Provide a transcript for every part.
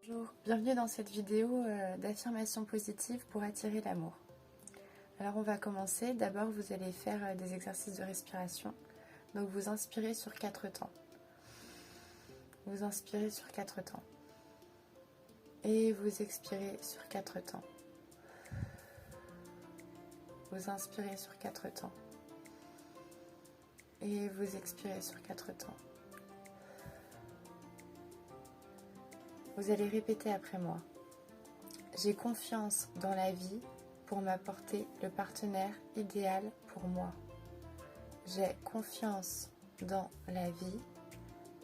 Bonjour, bienvenue dans cette vidéo d'affirmation positive pour attirer l'amour. Alors on va commencer, d'abord vous allez faire des exercices de respiration. Donc vous inspirez sur 4 temps. Vous inspirez sur 4 temps. Et vous expirez sur 4 temps. Vous inspirez sur 4 temps. Et vous expirez sur 4 temps. Vous allez répéter après moi. J'ai confiance dans la vie pour m'apporter le partenaire idéal pour moi. J'ai confiance dans la vie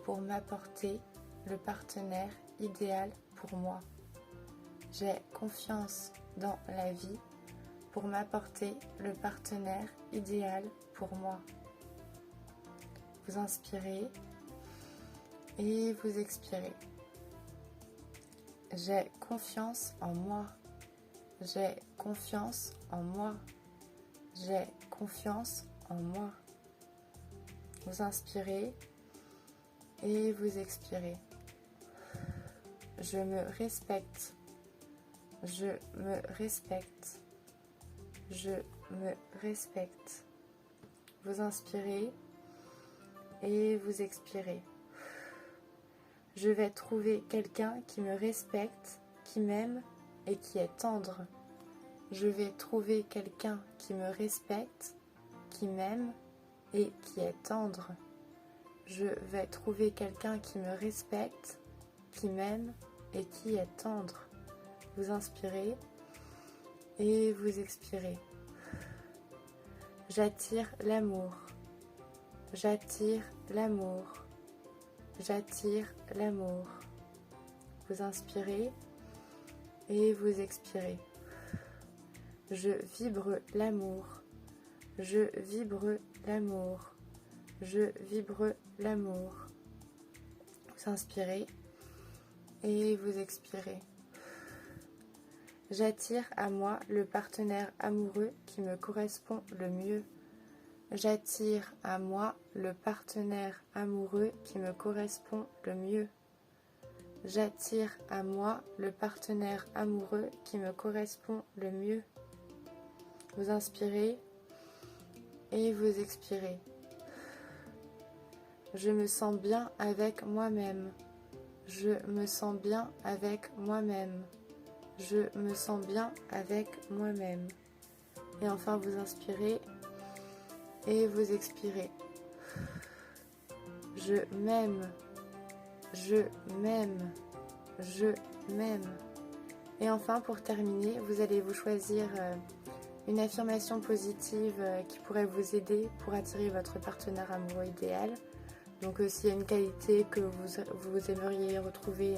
pour m'apporter le partenaire idéal pour moi. J'ai confiance dans la vie pour m'apporter le partenaire idéal pour moi. Vous inspirez et vous expirez. J'ai confiance en moi. J'ai confiance en moi. J'ai confiance en moi. Vous inspirez et vous expirez. Je me respecte. Je me respecte. Je me respecte. Vous inspirez et vous expirez. Je vais trouver quelqu'un qui me respecte, qui m'aime et qui est tendre. Je vais trouver quelqu'un qui me respecte, qui m'aime et qui est tendre. Je vais trouver quelqu'un qui me respecte, qui m'aime et qui est tendre. Vous inspirez et vous expirez. J'attire l'amour. J'attire l'amour. J'attire l'amour. Vous inspirez et vous expirez. Je vibre l'amour. Je vibre l'amour. Je vibre l'amour. Vous inspirez et vous expirez. J'attire à moi le partenaire amoureux qui me correspond le mieux. J'attire à moi le partenaire amoureux qui me correspond le mieux. J'attire à moi le partenaire amoureux qui me correspond le mieux. Vous inspirez et vous expirez. Je me sens bien avec moi-même. Je me sens bien avec moi-même. Je me sens bien avec moi-même. Et enfin vous inspirez et vous expirez. Je m'aime. Je m'aime. Je m'aime. Et enfin, pour terminer, vous allez vous choisir une affirmation positive qui pourrait vous aider pour attirer votre partenaire amoureux idéal. Donc s'il y a une qualité que vous aimeriez retrouver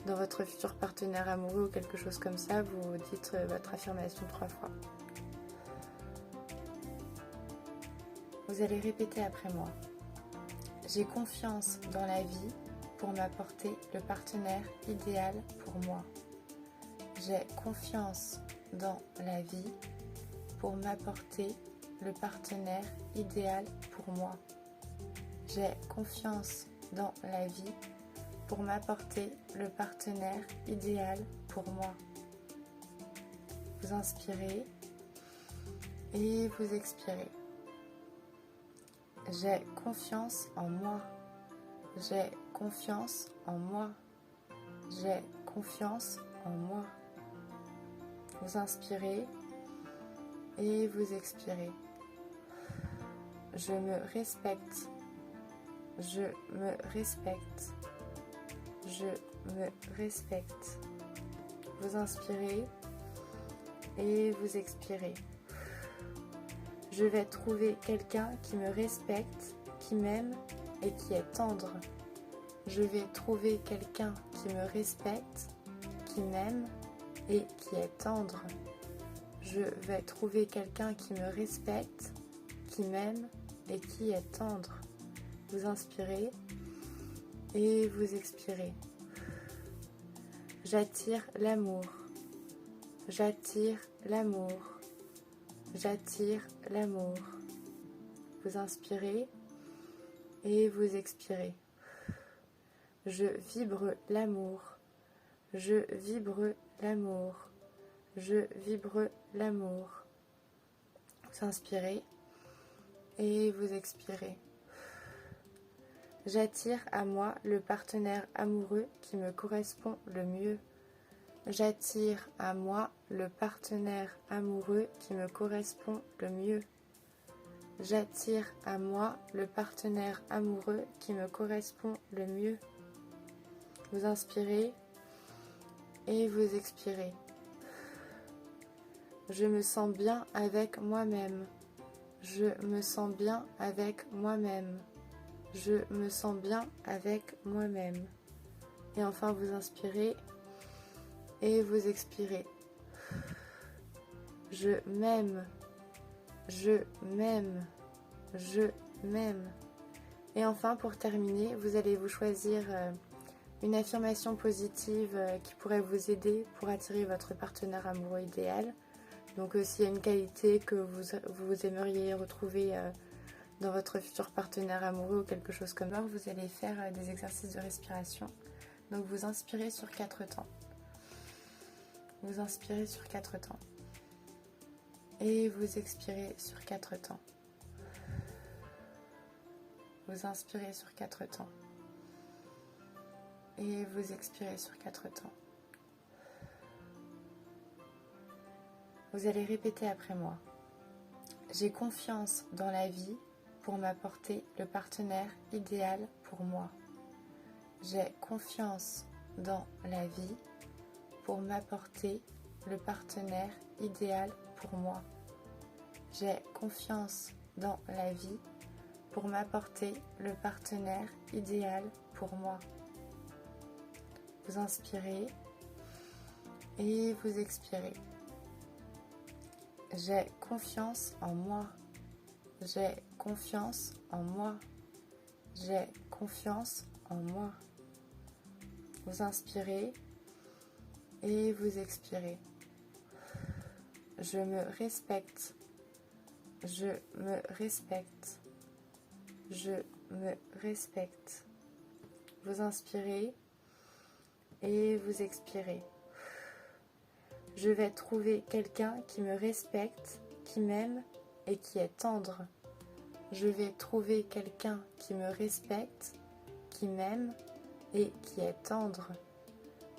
dans votre futur partenaire amoureux ou quelque chose comme ça, vous dites votre affirmation 3 fois. Vous allez répéter après moi. J'ai confiance dans la vie pour m'apporter le partenaire idéal pour moi. J'ai confiance dans la vie pour m'apporter le partenaire idéal pour moi. J'ai confiance dans la vie pour m'apporter le partenaire idéal pour moi. Vous inspirez et vous expirez. J'ai confiance en moi. J'ai confiance en moi. J'ai confiance en moi. Vous inspirez et vous expirez. Je me respecte. Je me respecte. Je me respecte. Vous inspirez et vous expirez. Je vais trouver quelqu'un qui me respecte, qui m'aime et qui est tendre. Je vais trouver quelqu'un qui me respecte, qui m'aime et qui est tendre. Je vais trouver quelqu'un qui me respecte, qui m'aime et qui est tendre. Vous inspirez et vous expirez. J'attire l'amour. J'attire l'amour. J'attire l'amour. Vous inspirez et vous expirez. Je vibre l'amour. Je vibre l'amour. Je vibre l'amour. Vous inspirez et vous expirez. J'attire à moi le partenaire amoureux qui me correspond le mieux. J'attire à moi le partenaire amoureux qui me correspond le mieux. J'attire à moi le partenaire amoureux qui me correspond le mieux. Vous inspirez et vous expirez. Je me sens bien avec moi-même. Je me sens bien avec moi-même. Je me sens bien avec moi-même. Et enfin, vous inspirez et vous expirez. Je m'aime. Je m'aime. Je m'aime. Et enfin, pour terminer, vous allez vous choisir une affirmation positive qui pourrait vous aider pour attirer votre partenaire amoureux idéal. Donc s'il y a une qualité que vous aimeriez retrouver dans votre futur partenaire amoureux ou quelque chose comme ça, vous allez faire des exercices de respiration. Donc vous inspirez sur 4 temps. Vous inspirez sur 4 temps. Et vous expirez sur 4 temps. Vous inspirez sur 4 temps. Et vous expirez sur 4 temps. Vous allez répéter après moi. J'ai confiance dans la vie pour m'apporter le partenaire idéal pour moi. J'ai confiance dans la vie pour m'apporter le partenaire idéal pour moi. J'ai confiance dans la vie pour m'apporter le partenaire idéal pour moi. Vous inspirez et vous expirez. J'ai confiance en moi. J'ai confiance en moi. J'ai confiance en moi. Vous inspirez et vous expirez. Je me respecte. Je me respecte. Je me respecte. Vous inspirez et vous expirez. Je vais trouver quelqu'un qui me respecte, qui m'aime et qui est tendre. Je vais trouver quelqu'un qui me respecte, qui m'aime et qui est tendre.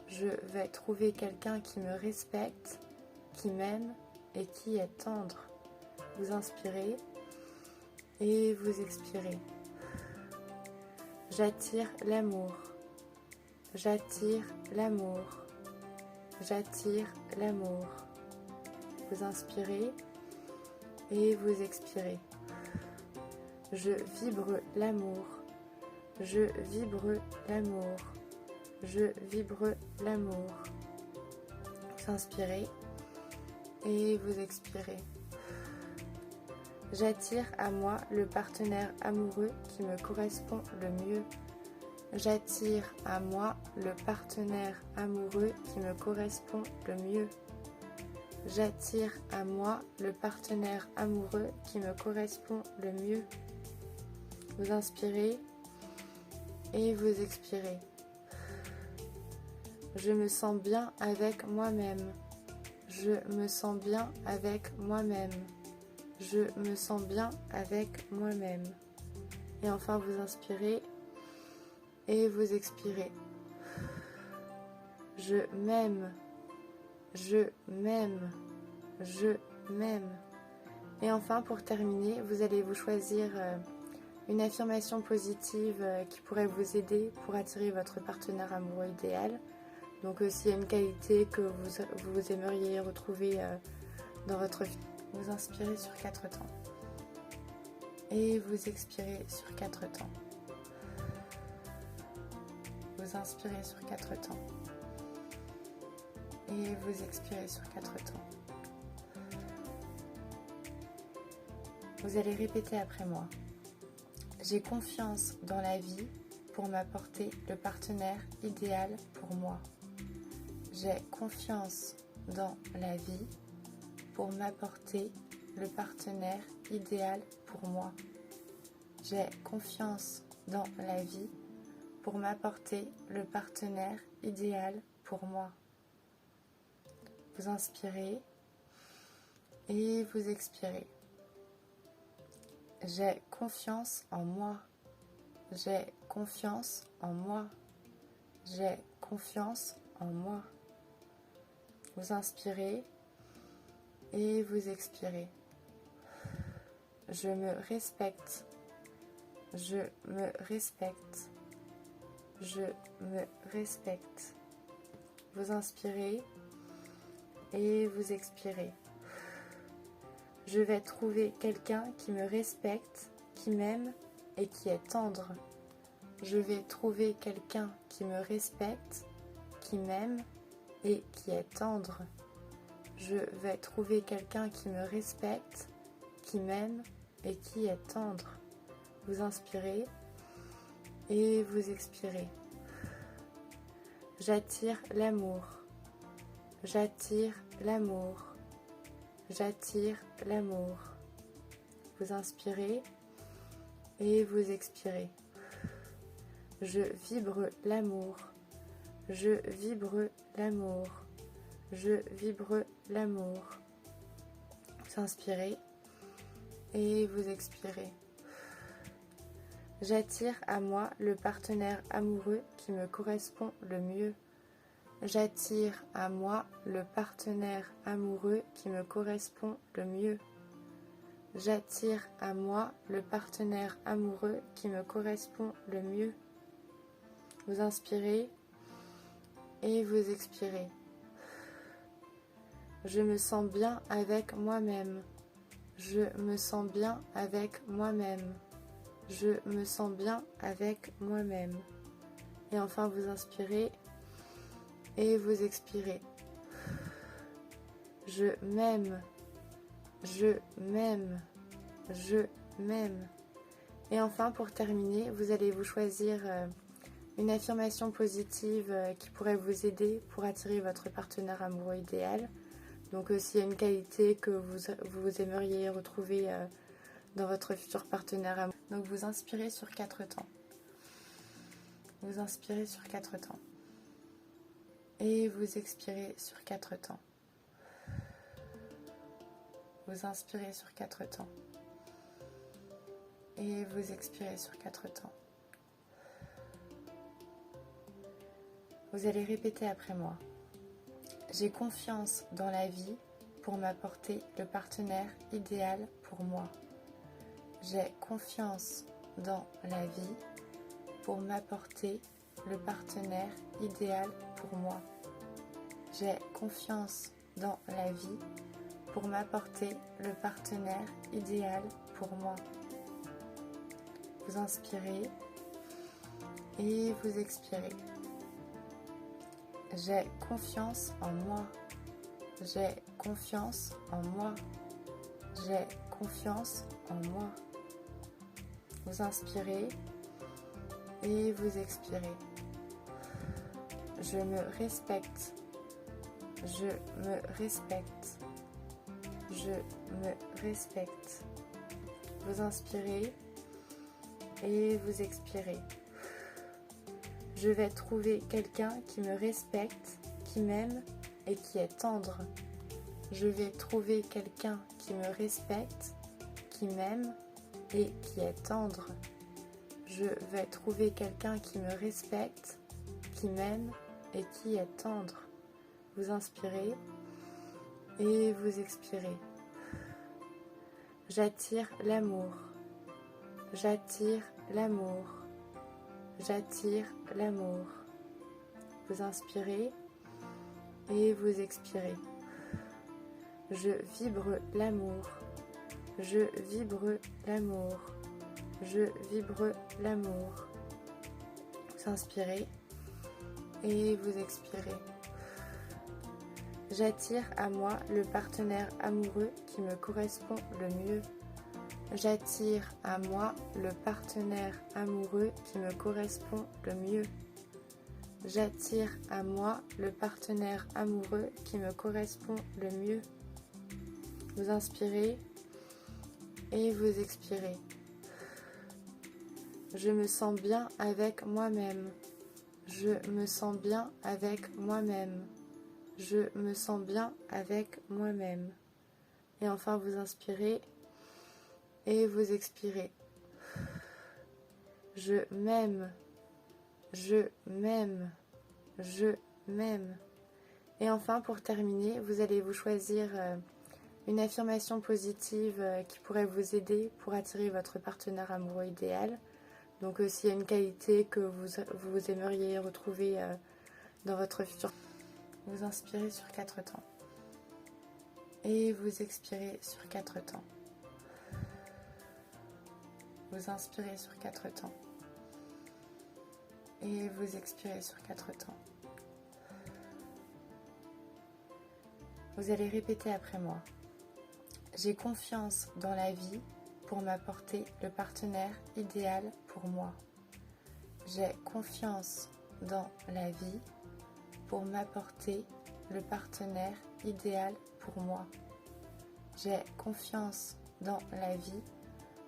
Je vais trouver quelqu'un qui me respecte, qui m'aime et qui est tendre. Vous inspirez et vous expirez. J'attire l'amour. J'attire l'amour. J'attire l'amour. Vous inspirez et vous expirez. Je vibre l'amour. Je vibre l'amour. Je vibre l'amour. Vous inspirez et vous expirez. J'attire à moi le partenaire amoureux qui me correspond le mieux. J'attire à moi le partenaire amoureux qui me correspond le mieux. J'attire à moi le partenaire amoureux qui me correspond le mieux. Vous inspirez et vous expirez. Je me sens bien avec moi-même. Je me sens bien avec moi-même. Je me sens bien avec moi-même. Et enfin, vous inspirez et vous expirez. Je m'aime. Je m'aime. Je m'aime. Et enfin, pour terminer, vous allez vous choisir une affirmation positive qui pourrait vous aider pour attirer votre partenaire amoureux idéal. Donc s'il y a une qualité que vous aimeriez retrouver dans votre vie, vous inspirez sur 4 temps. Et vous expirez sur 4 temps. Vous inspirez sur 4 temps. Et vous expirez sur 4 temps. Vous allez répéter après moi. J'ai confiance dans la vie pour m'apporter le partenaire idéal pour moi. J'ai confiance dans la vie pour m'apporter le partenaire idéal pour moi. J'ai confiance dans la vie pour m'apporter le partenaire idéal pour moi. Vous inspirez et vous expirez. J'ai confiance en moi. J'ai confiance en moi. J'ai confiance en moi. Vous inspirez et vous expirez. Je me respecte. Je me respecte. Je me respecte. Vous inspirez et vous expirez. Je vais trouver quelqu'un qui me respecte, qui m'aime et qui est tendre. Je vais trouver quelqu'un qui me respecte, qui m'aime et qui est tendre. Je vais trouver quelqu'un qui me respecte, qui m'aime et qui est tendre. Vous inspirez et vous expirez. J'attire l'amour. J'attire l'amour. J'attire l'amour. Vous inspirez et vous expirez. Je vibre l'amour. Je vibre l'amour. Je vibre l'amour. Vous inspirez et vous expirez. J'attire à moi le partenaire amoureux qui me correspond le mieux. J'attire à moi le partenaire amoureux qui me correspond le mieux. J'attire à moi le partenaire amoureux qui me correspond le mieux. Vous inspirez et vous expirez. Je me sens bien avec moi-même. Je me sens bien avec moi-même. Je me sens bien avec moi-même. Et enfin, vous inspirez et vous expirez. Je m'aime. Je m'aime. Je m'aime. Et enfin, pour terminer, vous allez vous choisir une affirmation positive qui pourrait vous aider pour attirer votre partenaire amoureux idéal. Donc s'il y a une qualité que vous aimeriez retrouver dans votre futur partenaire amoureux. Donc vous inspirez sur 4 temps. Vous inspirez sur 4 temps. Et vous expirez sur 4 temps. Vous inspirez sur 4 temps. Et vous expirez sur 4 temps. Vous allez répéter après moi. J'ai confiance dans la vie pour m'apporter le partenaire idéal pour moi. J'ai confiance dans la vie pour m'apporter le partenaire idéal pour moi. J'ai confiance dans la vie pour m'apporter le partenaire idéal pour moi. Vous inspirez et vous expirez. J'ai confiance en moi. J'ai confiance en moi. J'ai confiance en moi. Vous inspirez et vous expirez. Je me respecte. Je me respecte. Je me respecte. Vous inspirez et vous expirez. Je vais trouver quelqu'un qui me respecte, qui m'aime et qui est tendre. Je vais trouver quelqu'un qui me respecte, qui m'aime et qui est tendre. Je vais trouver quelqu'un qui me respecte, qui m'aime et qui est tendre. Vous inspirez et vous expirez. J'attire l'amour. J'attire l'amour. J'attire l'amour. Vous inspirez et vous expirez. Je vibre l'amour. Je vibre l'amour. Je vibre l'amour. Vous inspirez et vous expirez. J'attire à moi le partenaire amoureux qui me correspond le mieux. J'attire à moi le partenaire amoureux qui me correspond le mieux. J'attire à moi le partenaire amoureux qui me correspond le mieux. Vous inspirez et vous expirez. Je me sens bien avec moi-même. Je me sens bien avec moi-même. Je me sens bien avec moi-même. Et enfin, vous inspirez et vous expirez. Je m'aime. Je m'aime. Je m'aime. Et enfin, pour terminer, vous allez vous choisir une affirmation positive qui pourrait vous aider pour attirer votre partenaire amoureux idéal. Donc s'il y a une qualité que vous aimeriez retrouver dans votre futur, vous inspirez sur 4 temps. Et vous expirez sur 4 temps. Vous inspirez sur 4 temps. Et vous expirez sur 4 temps. Vous allez répéter après moi. J'ai confiance dans la vie pour m'apporter le partenaire idéal pour moi. J'ai confiance dans la vie pour m'apporter le partenaire idéal pour moi. J'ai confiance dans la vie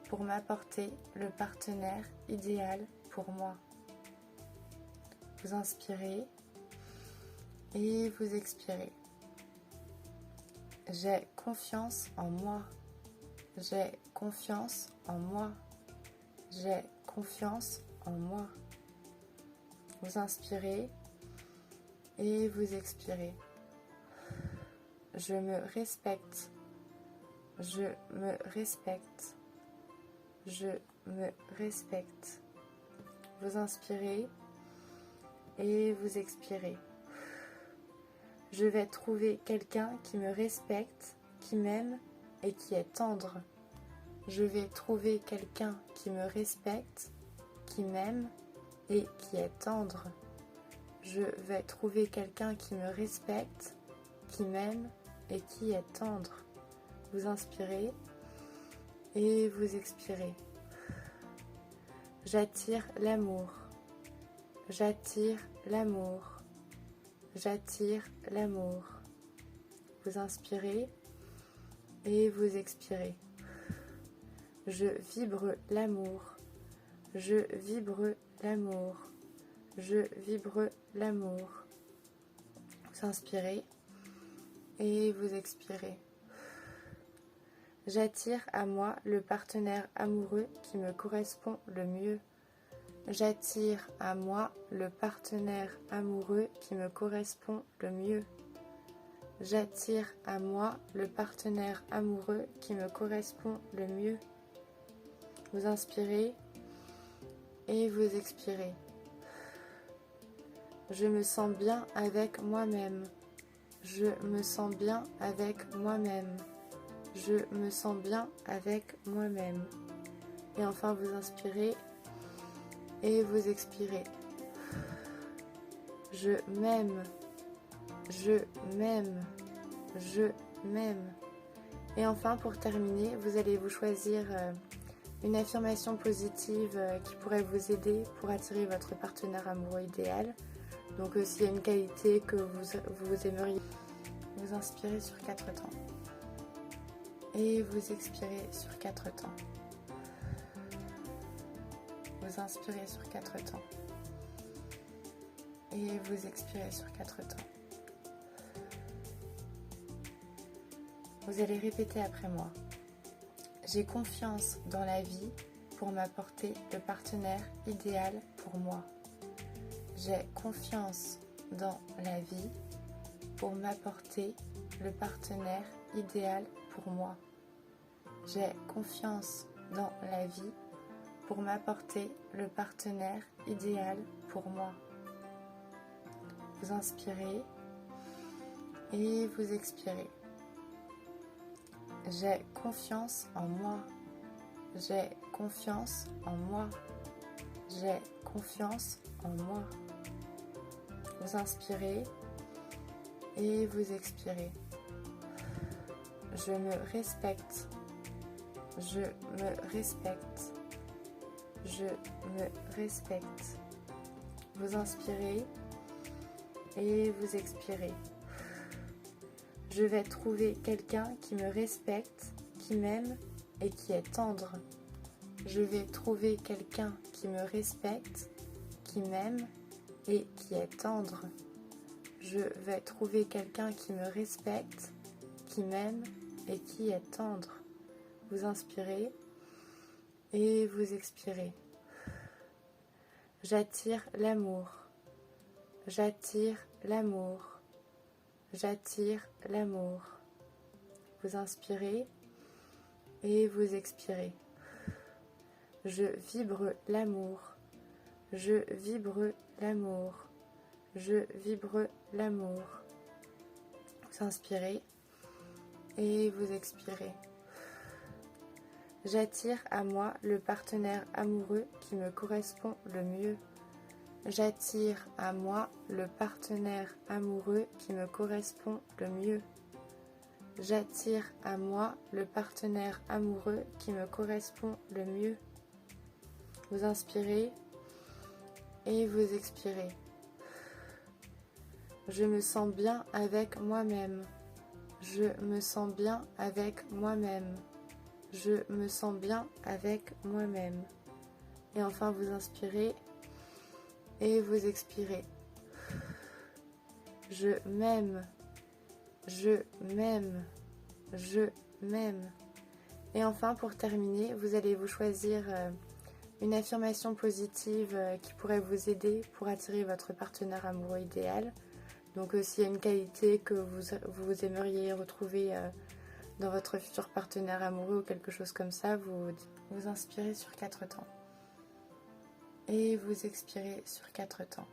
pour m'apporter le partenaire idéal pour moi. Vous inspirez et vous expirez. J'ai confiance en moi. J'ai confiance en moi. J'ai confiance en moi. Vous inspirez et vous expirez. Je me respecte. Je me respecte. Je me respecte. Vous inspirez et vous expirez. Je vais trouver quelqu'un qui me respecte, qui m'aime et qui est tendre. Je vais trouver quelqu'un qui me respecte, qui m'aime et qui est tendre. Je vais trouver quelqu'un qui me respecte, qui m'aime et qui est tendre. Vous inspirez et vous expirez. J'attire l'amour. J'attire l'amour. J'attire l'amour. Vous inspirez et vous expirez. Je vibre l'amour. Je vibre l'amour. Je vibre l'amour. Vous inspirez et vous expirez. J'attire à moi le partenaire amoureux qui me correspond le mieux. J'attire à moi le partenaire amoureux qui me correspond le mieux. J'attire à moi le partenaire amoureux qui me correspond le mieux. Vous inspirez et vous expirez. Je me sens bien avec moi-même. Je me sens bien avec moi-même. Je me sens bien avec moi-même. Et enfin, vous inspirez et vous expirez. Je m'aime. Je m'aime. Je m'aime. Et enfin, pour terminer, vous allez vous choisir une affirmation positive qui pourrait vous aider pour attirer votre partenaire amoureux idéal. Donc s'il y a une qualité que vous aimeriez, vous inspirez sur 4 temps. Et vous expirez sur 4 temps. Vous inspirez sur 4 temps. Et vous expirez sur 4 temps. Vous allez répéter après moi. J'ai confiance dans la vie pour m'apporter le partenaire idéal pour moi. J'ai confiance dans la vie pour m'apporter le partenaire idéal pour moi. J'ai confiance dans la vie pour m'apporter le partenaire idéal pour moi. Vous inspirez et vous expirez. J'ai confiance en moi. J'ai confiance en moi. J'ai confiance en moi. Vous inspirez et vous expirez. Je me respecte. Je me respecte. Je me respecte. Vous inspirez et vous expirez. Je vais trouver quelqu'un qui me respecte, qui m'aime et qui est tendre. Je vais trouver quelqu'un qui me respecte, qui m'aime et qui est tendre. Je vais trouver quelqu'un qui me respecte, qui m'aime et qui est tendre. Vous inspirez et vous expirez. J'attire l'amour. J'attire l'amour. J'attire l'amour. Vous inspirez et vous expirez. Je vibre l'amour. Je vibre l'amour. Je vibre l'amour. Vous inspirez et vous expirez. J'attire à moi le partenaire amoureux qui me correspond le mieux. J'attire à moi le partenaire amoureux qui me correspond le mieux. J'attire à moi le partenaire amoureux qui me correspond le mieux. Vous inspirez et vous expirez. Je me sens bien avec moi-même. Je me sens bien avec moi-même. Je me sens bien avec moi-même. Et enfin, vous inspirez et vous expirez. Je m'aime. Je m'aime. Je m'aime. Et enfin, pour terminer, vous allez vous choisir une affirmation positive qui pourrait vous aider pour attirer votre partenaire amoureux idéal. Donc s'il y a une qualité que vous aimeriez retrouver dans votre futur partenaire amoureux ou quelque chose comme ça, vous inspirez sur 4 temps. Et vous expirez sur 4 temps.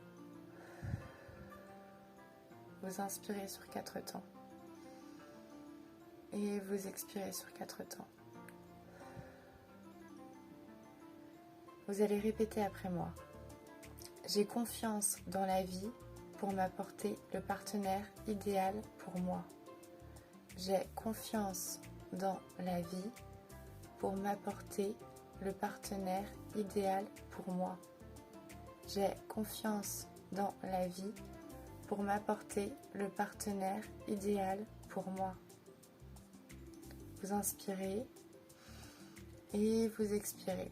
Vous inspirez sur 4 temps. Et vous expirez sur 4 temps. Vous allez répéter après moi. J'ai confiance dans la vie pour m'apporter le partenaire idéal pour moi. J'ai confiance dans la vie pour m'apporter le partenaire idéal pour moi. J'ai confiance dans la vie pour m'apporter le partenaire idéal pour moi. Vous inspirez et vous expirez.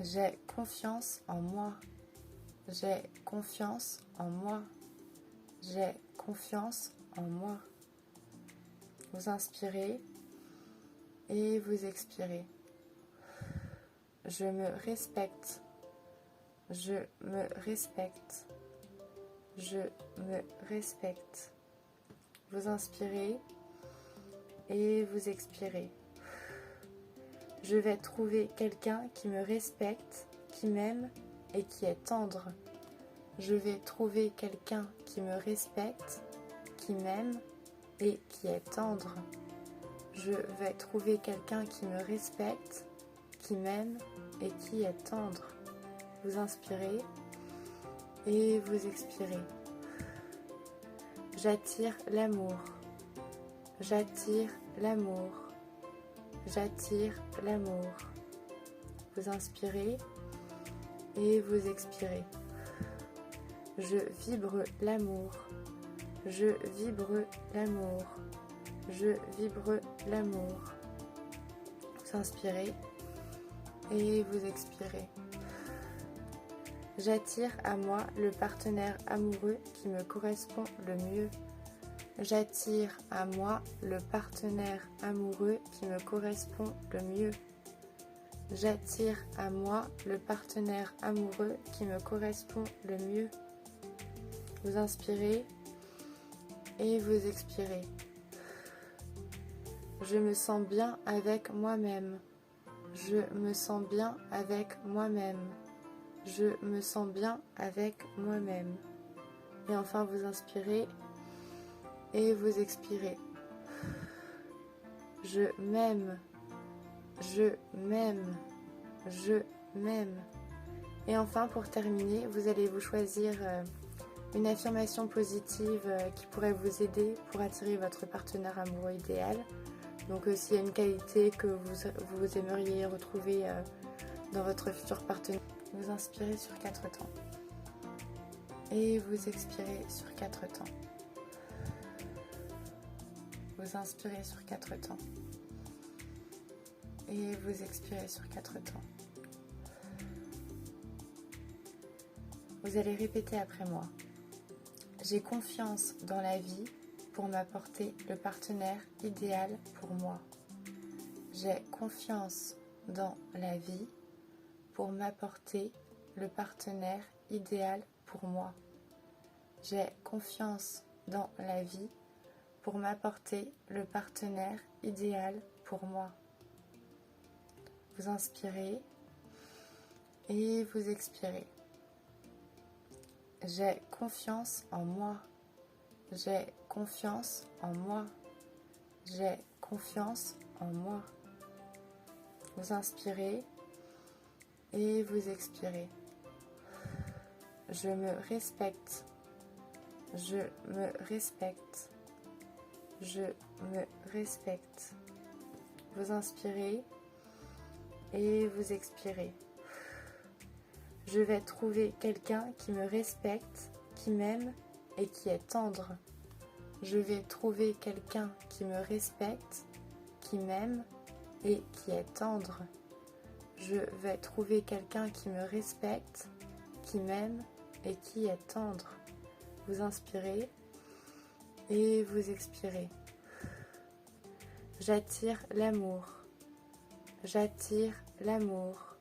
J'ai confiance en moi. J'ai confiance en moi. J'ai confiance en moi. Vous inspirez et vous expirez. Je me respecte. Je me respecte. Je me respecte. Vous inspirez et vous expirez. Je vais trouver quelqu'un qui me respecte, qui m'aime et qui est tendre. Je vais trouver quelqu'un qui me respecte, qui m'aime et qui est tendre. Je vais trouver quelqu'un qui me respecte, qui m'aime et qui est tendre. Vous inspirez et vous expirez. J'attire l'amour. J'attire l'amour. J'attire l'amour. Vous inspirez et vous expirez. Je vibre l'amour. Je vibre l'amour. Je vibre l'amour. Vous inspirez et vous expirez. J'attire à moi le partenaire amoureux qui me correspond le mieux. J'attire à moi le partenaire amoureux qui me correspond le mieux. J'attire à moi le partenaire amoureux qui me correspond le mieux. Vous inspirez et vous expirez. Je me sens bien avec moi-même. Je me sens bien avec moi-même. Je me sens bien avec moi-même. Et enfin, vous inspirez et vous expirez. Je m'aime. Je m'aime. Je m'aime. Et enfin, pour terminer, vous allez vous choisir une affirmation positive qui pourrait vous aider pour attirer votre partenaire amoureux idéal. Donc s'il y a une qualité que vous aimeriez retrouver dans votre futur partenaire, vous inspirez sur 4 temps. Et vous expirez sur 4 temps. Vous inspirez sur 4 temps. Et vous expirez sur 4 temps. Vous allez répéter après moi. J'ai confiance dans la vie pour m'apporter le partenaire idéal pour moi. J'ai confiance dans la vie pour m'apporter le partenaire idéal pour moi. J'ai confiance dans la vie pour m'apporter le partenaire idéal pour moi. Vous inspirez et vous expirez. J'ai confiance en moi. J'ai confiance en moi. J'ai confiance en moi. Vous inspirez et vous expirez. Je me respecte. Je me respecte. Je me respecte. Vous inspirez et vous expirez. Je vais trouver quelqu'un qui me respecte, qui m'aime et qui est tendre. Je vais trouver quelqu'un qui me respecte, qui m'aime et qui est tendre. Je vais trouver quelqu'un qui me respecte, qui m'aime et qui est tendre. Vous inspirez et vous expirez. J'attire l'amour. J'attire l'amour.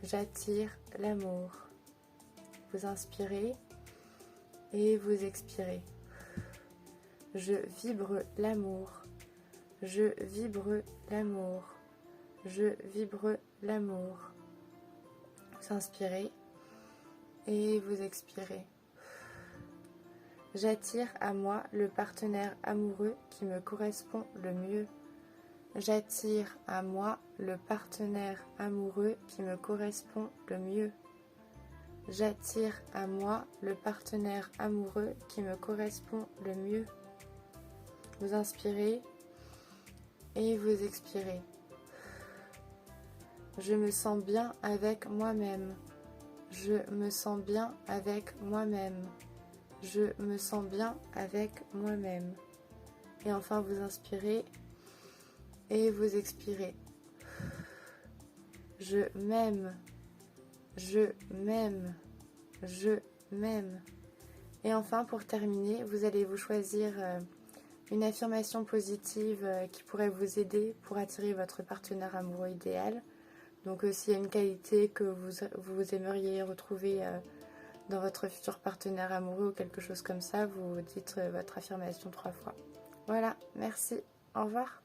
J'attire l'amour. Vous inspirez et vous expirez. Je vibre l'amour. Je vibre l'amour. Je vibre l'amour. Vous inspirez et vous expirez. J'attire à moi le partenaire amoureux qui me correspond le mieux. J'attire à moi le partenaire amoureux qui me correspond le mieux. J'attire à moi le partenaire amoureux qui me correspond le mieux. Vous inspirez et vous expirez. Je me sens bien avec moi-même. Je me sens bien avec moi-même. Je me sens bien avec moi-même. Et enfin, vous inspirez et vous expirez. Je m'aime. Je m'aime. Je m'aime. Et enfin, pour terminer, vous allez vous choisir une affirmation positive qui pourrait vous aider pour attirer votre partenaire amoureux idéal. Donc s'il y a une qualité que vous aimeriez retrouver dans votre futur partenaire amoureux ou quelque chose comme ça, vous dites votre affirmation 3 fois. Voilà, merci, au revoir.